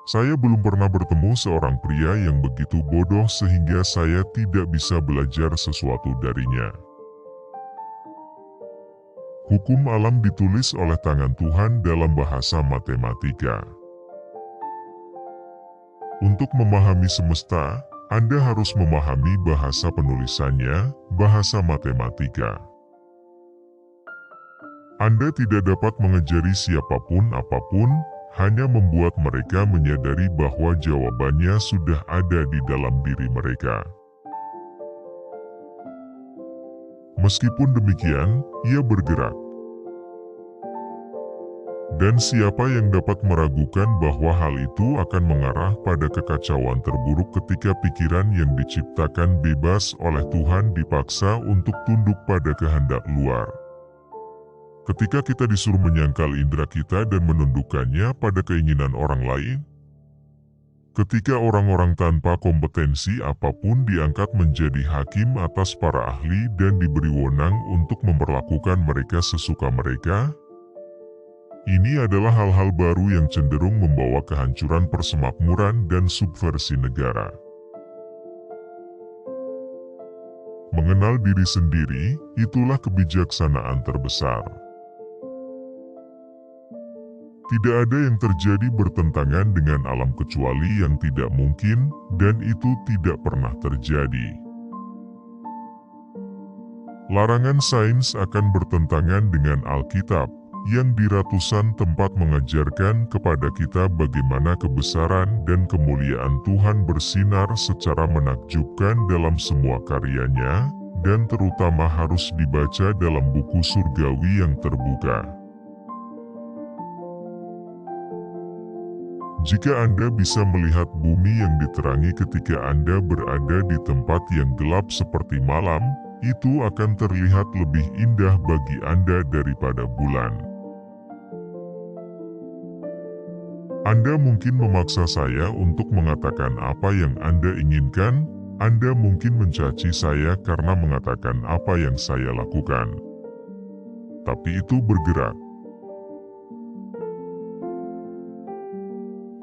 Saya belum pernah bertemu seorang pria yang begitu bodoh sehingga saya tidak bisa belajar sesuatu darinya. Hukum alam ditulis oleh tangan Tuhan dalam bahasa matematika. Untuk memahami semesta, Anda harus memahami bahasa penulisannya, bahasa matematika. Anda tidak dapat mengajari siapapun apapun, hanya membuat mereka menyadari bahwa jawabannya sudah ada di dalam diri mereka. Meskipun demikian, ia bergerak. Dan siapa yang dapat meragukan bahwa hal itu akan mengarah pada kekacauan terburuk ketika pikiran yang diciptakan bebas oleh Tuhan dipaksa untuk tunduk pada kehendak luar. Ketika kita disuruh menyangkal indera kita dan menundukkannya pada keinginan orang lain, ketika orang-orang tanpa kompetensi apapun diangkat menjadi hakim atas para ahli dan diberi wewenang untuk memperlakukan mereka sesuka mereka, ini adalah hal-hal baru yang cenderung membawa kehancuran persemakmuran dan subversi negara. Mengenal diri sendiri, itulah kebijaksanaan terbesar. Tidak ada yang terjadi bertentangan dengan alam kecuali yang tidak mungkin, dan itu tidak pernah terjadi. Larangan sains akan bertentangan dengan Alkitab, yang di ratusan tempat mengajarkan kepada kita bagaimana kebesaran dan kemuliaan Tuhan bersinar secara menakjubkan dalam semua karyanya, dan terutama harus dibaca dalam buku surgawi yang terbuka. Jika Anda bisa melihat bumi yang diterangi ketika Anda berada di tempat yang gelap seperti malam, itu akan terlihat lebih indah bagi Anda daripada bulan. Anda mungkin memaksa saya untuk mengatakan apa yang Anda inginkan, Anda mungkin mencaci saya karena mengatakan apa yang saya lakukan. Tapi itu bergerak.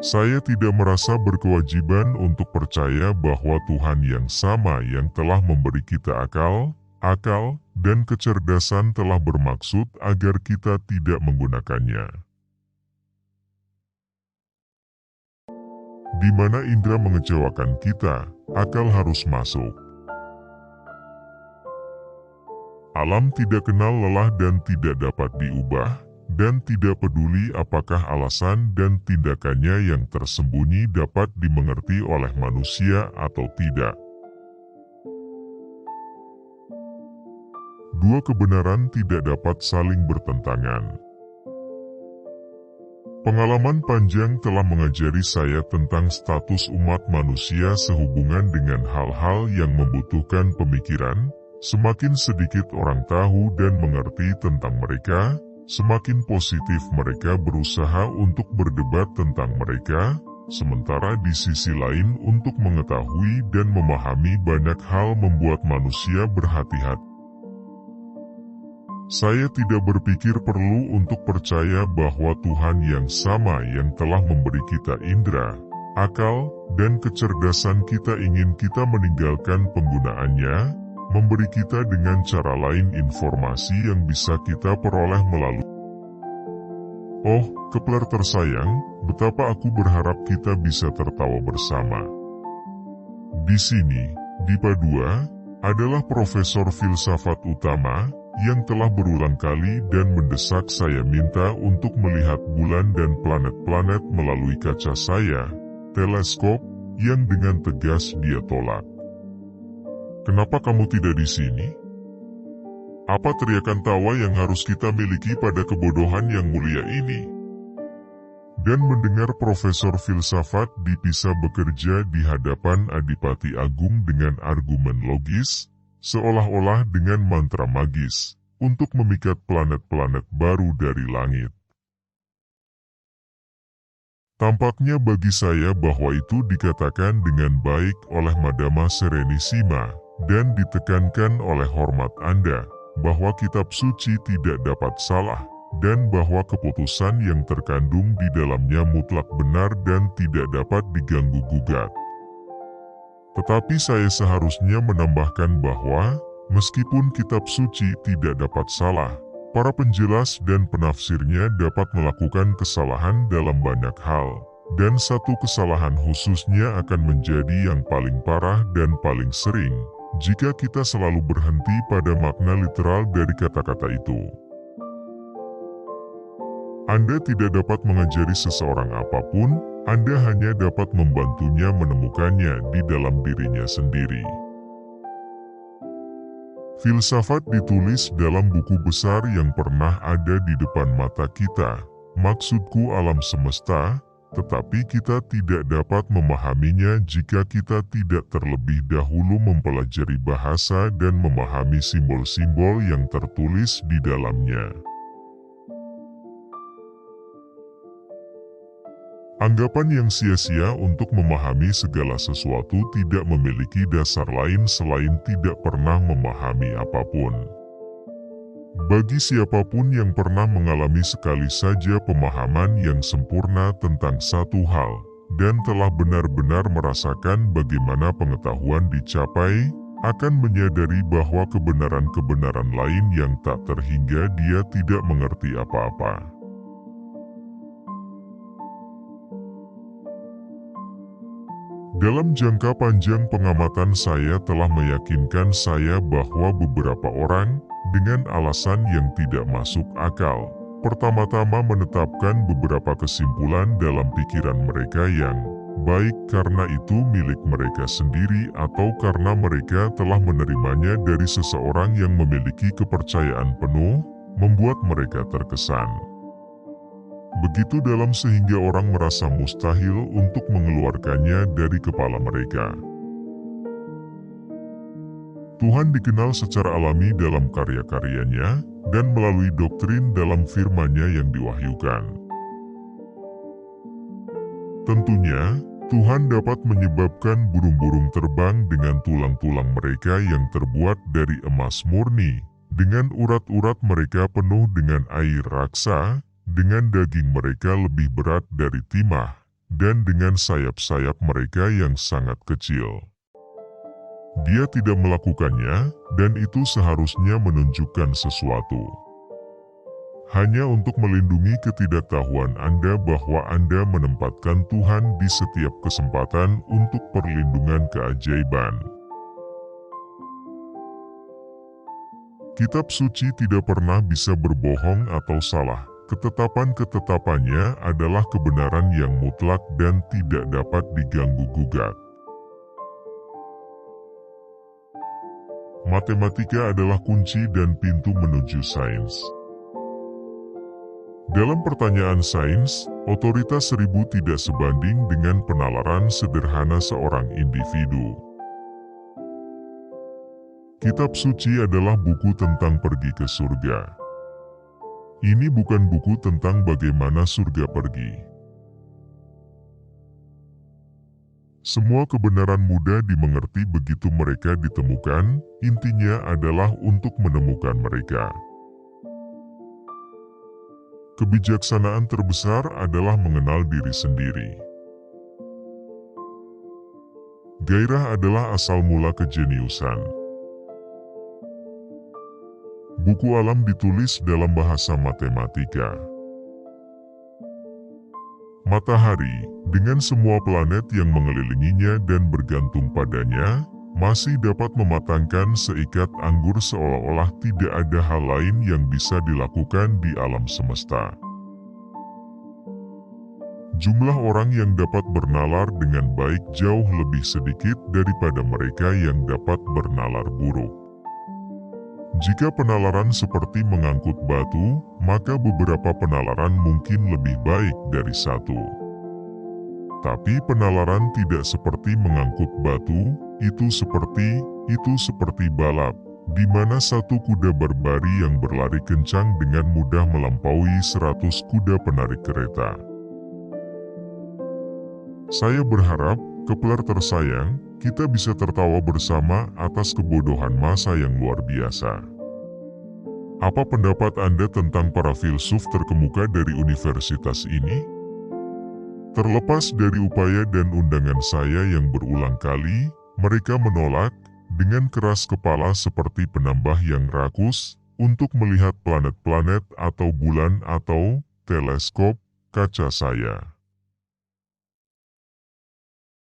Saya tidak merasa berkewajiban untuk percaya bahwa Tuhan yang sama yang telah memberi kita akal, dan kecerdasan telah bermaksud agar kita tidak menggunakannya. Di mana indera mengecewakan kita, akal harus masuk. Alam tidak kenal lelah dan tidak dapat diubah, dan tidak peduli apakah alasan dan tindakannya yang tersembunyi dapat dimengerti oleh manusia atau tidak. Dua kebenaran tidak dapat saling bertentangan. Pengalaman panjang telah mengajari saya tentang status umat manusia sehubungan dengan hal-hal yang membutuhkan pemikiran. Semakin sedikit orang tahu dan mengerti tentang mereka, semakin positif mereka berusaha untuk berdebat tentang mereka, sementara di sisi lain untuk mengetahui dan memahami banyak hal membuat manusia berhati-hati. Saya tidak berpikir perlu untuk percaya bahwa Tuhan yang sama yang telah memberi kita indera, akal, dan kecerdasan kita ingin kita meninggalkan penggunaannya, memberi kita dengan cara lain informasi yang bisa kita peroleh melalui. Oh, Kepler tersayang, betapa aku berharap kita bisa tertawa bersama. Di sini, di Padua, adalah profesor filsafat utama, yang telah berulang kali dan mendesak saya minta untuk melihat bulan dan planet-planet melalui kaca saya, teleskop, yang dengan tegas dia tolak. Kenapa kamu tidak di sini? Apa teriakan tawa yang harus kita miliki pada kebodohan yang mulia ini? Dan mendengar profesor filsafat dipisah bekerja di hadapan Adipati Agung dengan argumen logis, seolah-olah dengan mantra magis, untuk memikat planet-planet baru dari langit. Tampaknya bagi saya bahwa itu dikatakan dengan baik oleh Madama Serenissima, dan ditekankan oleh hormat Anda, bahwa kitab suci tidak dapat salah, dan bahwa keputusan yang terkandung di dalamnya mutlak benar dan tidak dapat diganggu-gugat. Tetapi saya seharusnya menambahkan bahwa, meskipun kitab suci tidak dapat salah, para penjelas dan penafsirnya dapat melakukan kesalahan dalam banyak hal, dan satu kesalahan khususnya akan menjadi yang paling parah dan paling sering, jika kita selalu berhenti pada makna literal dari kata-kata itu. Anda tidak dapat mengajari seseorang apapun, Anda hanya dapat membantunya menemukannya di dalam dirinya sendiri. Filsafat ditulis dalam buku besar yang pernah ada di depan mata kita, maksudku alam semesta, tetapi kita tidak dapat memahaminya jika kita tidak terlebih dahulu mempelajari bahasa dan memahami simbol-simbol yang tertulis di dalamnya. Anggapan yang sia-sia untuk memahami segala sesuatu tidak memiliki dasar lain selain tidak pernah memahami apapun. Bagi siapapun yang pernah mengalami sekali saja pemahaman yang sempurna tentang satu hal, dan telah benar-benar merasakan bagaimana pengetahuan dicapai, akan menyadari bahwa kebenaran-kebenaran lain yang tak terhingga dia tidak mengerti apa-apa. Dalam jangka panjang pengamatan saya telah meyakinkan saya bahwa beberapa orang, dengan alasan yang tidak masuk akal, pertama-tama menetapkan beberapa kesimpulan dalam pikiran mereka yang baik karena itu milik mereka sendiri atau karena mereka telah menerimanya dari seseorang yang memiliki kepercayaan penuh, membuat mereka terkesan begitu dalam sehingga orang merasa mustahil untuk mengeluarkannya dari kepala mereka. Tuhan dikenal secara alami dalam karya-karyanya dan melalui doktrin dalam firman-Nya yang diwahyukan. Tentunya, Tuhan dapat menyebabkan burung-burung terbang dengan tulang-tulang mereka yang terbuat dari emas murni, dengan urat-urat mereka penuh dengan air raksa, dengan daging mereka lebih berat dari timah, dan dengan sayap-sayap mereka yang sangat kecil. Dia tidak melakukannya, dan itu seharusnya menunjukkan sesuatu. Hanya untuk melindungi ketidaktahuan Anda bahwa Anda menempatkan Tuhan di setiap kesempatan untuk perlindungan keajaiban. Kitab suci tidak pernah bisa berbohong atau salah. Ketetapan-ketetapannya adalah kebenaran yang mutlak dan tidak dapat diganggu-gugat. Matematika adalah kunci dan pintu menuju sains. Dalam pertanyaan sains, otoritas 1000 tidak sebanding dengan penalaran sederhana seorang individu. Kitab suci adalah buku tentang pergi ke surga. Ini bukan buku tentang bagaimana surga pergi. Semua kebenaran mudah dimengerti begitu mereka ditemukan, intinya adalah untuk menemukan mereka. Kebijaksanaan terbesar adalah mengenal diri sendiri. Gairah adalah asal mula kejeniusan. Buku alam ditulis dalam bahasa matematika. Matahari, dengan semua planet yang mengelilinginya dan bergantung padanya, masih dapat mematangkan seikat anggur seolah-olah tidak ada hal lain yang bisa dilakukan di alam semesta. Jumlah orang yang dapat bernalar dengan baik jauh lebih sedikit daripada mereka yang dapat bernalar buruk. Jika penalaran seperti mengangkut batu, maka beberapa penalaran mungkin lebih baik dari satu. Tapi penalaran tidak seperti mengangkut batu, itu seperti balap, di mana satu kuda berbari yang berlari kencang dengan mudah melampaui 100 kuda penarik kereta. Saya berharap, Kepler tersayang, kita bisa tertawa bersama atas kebodohan masa yang luar biasa. Apa pendapat Anda tentang para filsuf terkemuka dari universitas ini? Terlepas dari upaya dan undangan saya yang berulang kali, mereka menolak dengan keras kepala seperti penambah yang rakus untuk melihat planet-planet atau bulan atau teleskop kaca saya.